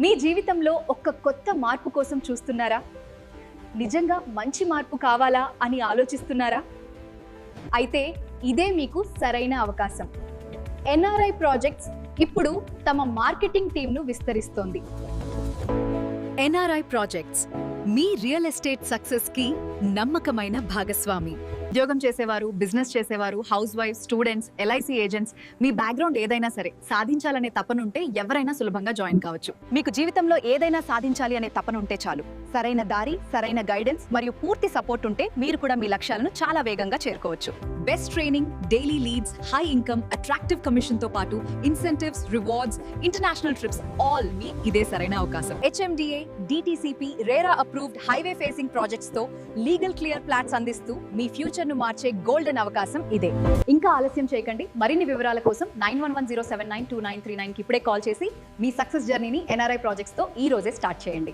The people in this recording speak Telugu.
మీ జీవితంలో ఒక కొత్త మార్పు కోసం చూస్తున్నారా? నిజంగా మంచి మార్పు కావాలా అని ఆలోచిస్తున్నారా? అయితే ఇదే మీకు సరైన అవకాశం. ఎన్ఆర్ఐ ప్రాజెక్ట్స్ ఇప్పుడు తమ మార్కెటింగ్ టీంను విస్తరిస్తోంది. ఎన్ఆర్ఐ ప్రాజెక్ట్స్ మీ రియల్ ఎస్టేట్ సక్సెస్ కి నమ్మకమైన భాగస్వామి. ఉద్యోగం చేసేవారు, బిజినెస్ చేసేవారు, housewife, students, LIC agents, మీ బ్యాక్గ్రౌండ్ ఏదైనా సరే సాధించాలనే తపన ఉంటే ఎవరైనా సులభంగా జాయిన్ కావచ్చు. మీకు జీవితంలో ఏదైనా సాధించాలి అనే తపన ఉంటే చాలు. సరైన దారి, సరైన గైడెన్స్ మరియు పూర్తి సపోర్ట్ ఉంటే మీరు కూడా మీ లక్ష్యాలను చాలా వేగంగా చేరుకోవచ్చు. Best training, daily leads, high income, attractive commission తో పాటు incentives, rewards, international trips, all మీ ఇదే సరైన అవకాశం. HMDA, DTCP, RERA approved highway facing projects తో లీగల్ క్లియర్ ప్లాట్స్ అందిస్తూ మీ ఫ్యూచర్ ను మార్చే గోల్డెన్ అవకాశం ఇదే. ఇంకా ఆలస్యం చేయకండి. మరిన్ని వివరాల కోసం 9110792939 కి ఇప్పుడే కాల్ చేసి మీ సక్సెస్ జర్నీని ఎన్ఆర్ఐ ప్రాజెక్ట్స్ తో ఈ రోజే స్టార్ట్ చేయండి.